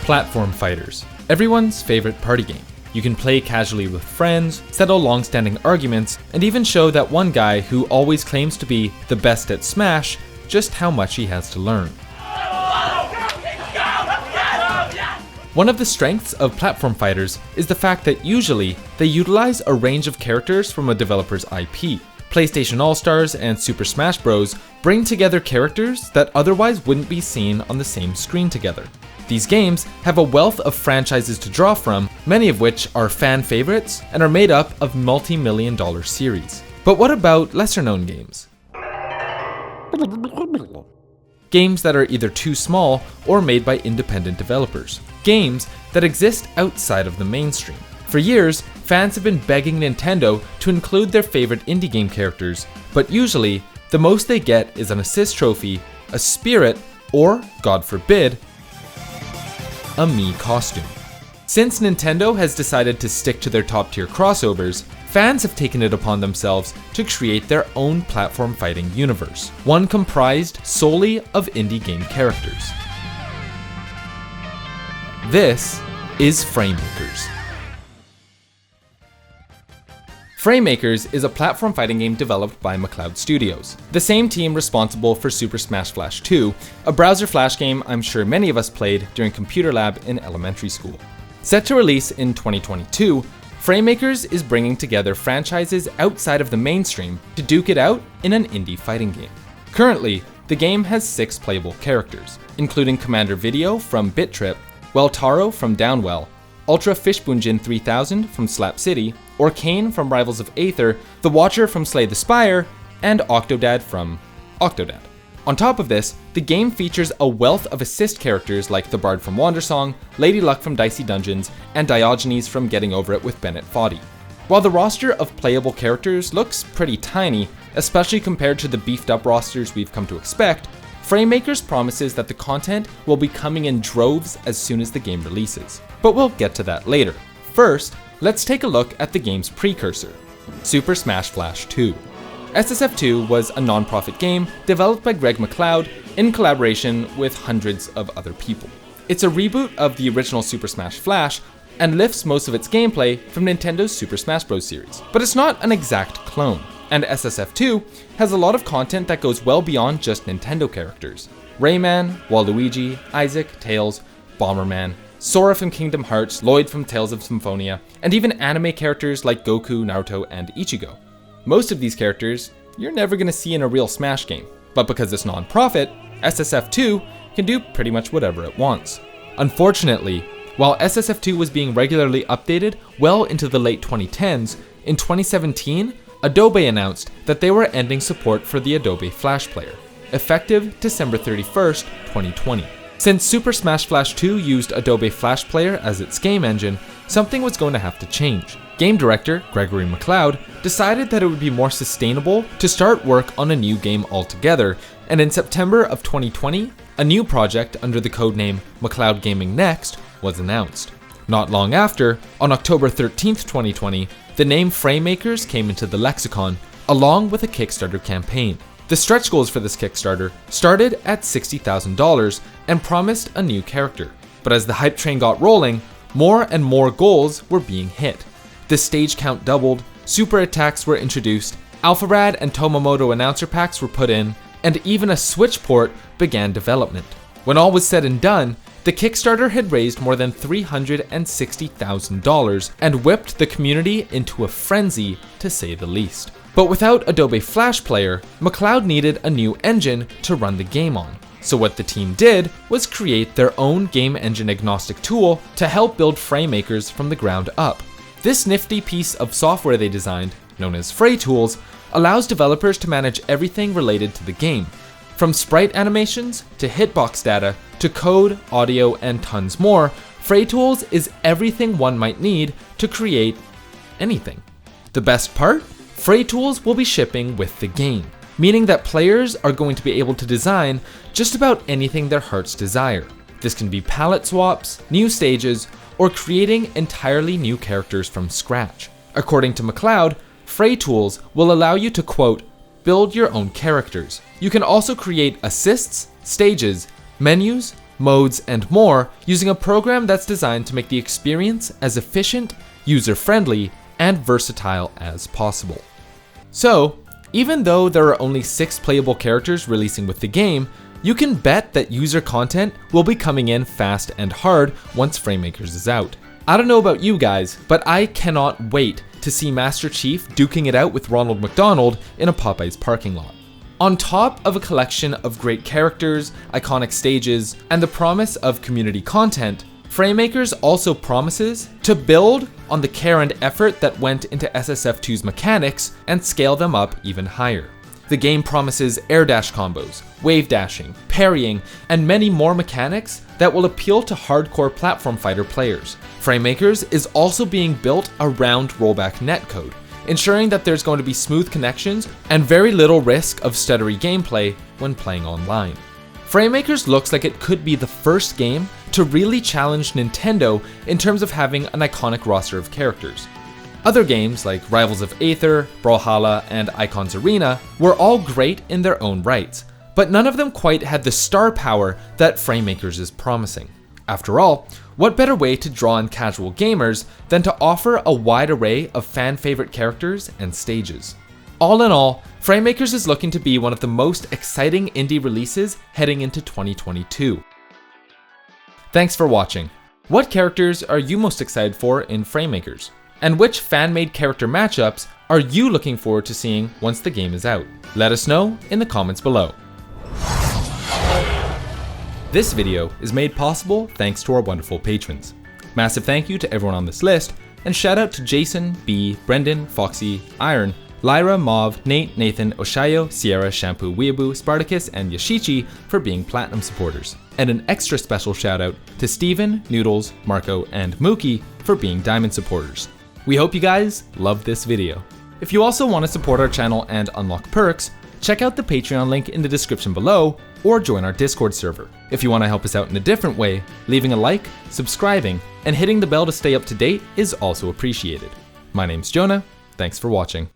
Platform fighters, everyone's favorite party game. You can play casually with friends, settle long-standing arguments, and even show that one guy who always claims to be the best at Smash just how much he has to learn. One of the strengths of platform fighters is the fact that usually they utilize a range of characters from a developer's IP. PlayStation All-Stars and Super Smash Bros. Bring together characters that otherwise wouldn't be seen on the same screen together. These games have a wealth of franchises to draw from, many of which are fan favorites and are made up of multi-million-dollar series. But what about lesser-known games? Games that are either too small or made by independent developers. Games that exist outside of the mainstream. For years, fans have been begging Nintendo to include their favorite indie game characters, but usually, the most they get is an assist trophy, a spirit, or, God forbid, a Mii costume. Since Nintendo has decided to stick to their top-tier crossovers, fans have taken it upon themselves to create their own platform fighting universe, one comprised solely of indie game characters. This is Framemakers. Framemakers is a platform fighting game developed by McLeod Studios, the same team responsible for Super Smash Flash 2, a browser flash game I'm sure many of us played during computer lab in elementary school. Set to release in 2022, Framemakers is bringing together franchises outside of the mainstream to duke it out in an indie fighting game. Currently, the game has 6 playable characters, including Commander Video from Bit Trip, Weltaro from Downwell, Ultra Fishbunjin 3000 from Slap City, Orcane from Rivals of Aether, The Watcher from Slay the Spire, and Octodad from Octodad. On top of this, the game features a wealth of assist characters like the Bard from Wandersong, Lady Luck from Dicey Dungeons, and Diogenes from Getting Over It with Bennett Foddy. While the roster of playable characters looks pretty tiny, especially compared to the beefed up rosters we've come to expect, Framemakers promises that the content will be coming in droves as soon as the game releases. But we'll get to that later. First, let's take a look at the game's precursor, Super Smash Flash 2. SSF2 was a non-profit game developed by Greg McLeod in collaboration with hundreds of other people. It's a reboot of the original Super Smash Flash and lifts most of its gameplay from Nintendo's Super Smash Bros. Series. But it's not an exact clone, and SSF2 has a lot of content that goes well beyond just Nintendo characters. Rayman, Waluigi, Isaac, Tails, Bomberman, Sora from Kingdom Hearts, Lloyd from Tales of Symphonia, and even anime characters like Goku, Naruto, and Ichigo. Most of these characters you're never going to see in a real Smash game, but because it's non-profit, SSF2 can do pretty much whatever it wants. Unfortunately, while SSF2 was being regularly updated well into the late 2010s, in 2017, Adobe announced that they were ending support for the Adobe Flash Player, effective December 31st, 2020. Since Super Smash Flash 2 used Adobe Flash Player as its game engine, something was going to have to change. Game director Gregory McLeod decided that it would be more sustainable to start work on a new game altogether, and in September of 2020, a new project under the codename McLeod Gaming Next was announced. Not long after, on October 13th, 2020, the name Framemakers came into the lexicon, along with a Kickstarter campaign. The stretch goals for this Kickstarter started at $60,000 and promised a new character. But as the hype train got rolling, more and more goals were being hit. The stage count doubled, super attacks were introduced, Alpharad and Tomomoto announcer packs were put in, and even a Switch port began development. When all was said and done, the Kickstarter had raised more than $360,000 and whipped the community into a frenzy, to say the least. But without Adobe Flash Player, McLeod needed a new engine to run the game on. So what the team did was create their own game engine agnostic tool to help build Framemakers from the ground up. This nifty piece of software they designed, known as FrayTools, allows developers to manage everything related to the game, from sprite animations to hitbox data to code, audio, and tons more. FrayTools is everything one might need to create anything. The best part? FrayTools will be shipping with the game, meaning that players are going to be able to design just about anything their hearts desire. This can be palette swaps, new stages, or creating entirely new characters from scratch. According to McLeod, FrayTools will allow you to, quote, build your own characters. You can also create assists, stages, menus, modes, and more using a program that's designed to make the experience as efficient, user-friendly, and versatile as possible. So, even though there are only 6 playable characters releasing with the game, you can bet that user content will be coming in fast and hard once Framemakers is out. I don't know about you guys, but I cannot wait to see Master Chief duking it out with Ronald McDonald in a Popeyes parking lot. On top of a collection of great characters, iconic stages, and the promise of community content, Framemakers also promises to build on the care and effort that went into SSF2's mechanics and scale them up even higher. The game promises air dash combos, wave dashing, parrying, and many more mechanics that will appeal to hardcore platform fighter players. Framemakers is also being built around rollback netcode, ensuring that there's going to be smooth connections and very little risk of stuttery gameplay when playing online. Framemakers looks like it could be the first game to really challenge Nintendo in terms of having an iconic roster of characters. Other games like Rivals of Aether, Brawlhalla, and Icons Arena were all great in their own rights, but none of them quite had the star power that Framemakers is promising. After all, what better way to draw in casual gamers than to offer a wide array of fan-favorite characters and stages? All in all, Framemakers is looking to be one of the most exciting indie releases heading into 2022. Thanks for watching. What characters are you most excited for in Framemakers? And which fan-made character matchups are you looking forward to seeing once the game is out? Let us know in the comments below. This video is made possible thanks to our wonderful patrons. Massive thank you to everyone on this list, and shout out to Jason, B, Brendan, Foxy, Iron, Lyra, Mauve, Nate, Nathan, Oshayo, Sierra, Shampoo, Weeaboo, Spartacus, and Yashichi for being platinum supporters. And an extra special shout out to Steven, Noodles, Marco, and Mookie for being diamond supporters. We hope you guys loved this video. If you also want to support our channel and unlock perks, check out the Patreon link in the description below or join our Discord server. If you want to help us out in a different way, leaving a like, subscribing, and hitting the bell to stay up to date is also appreciated. My name's Jonah, thanks for watching.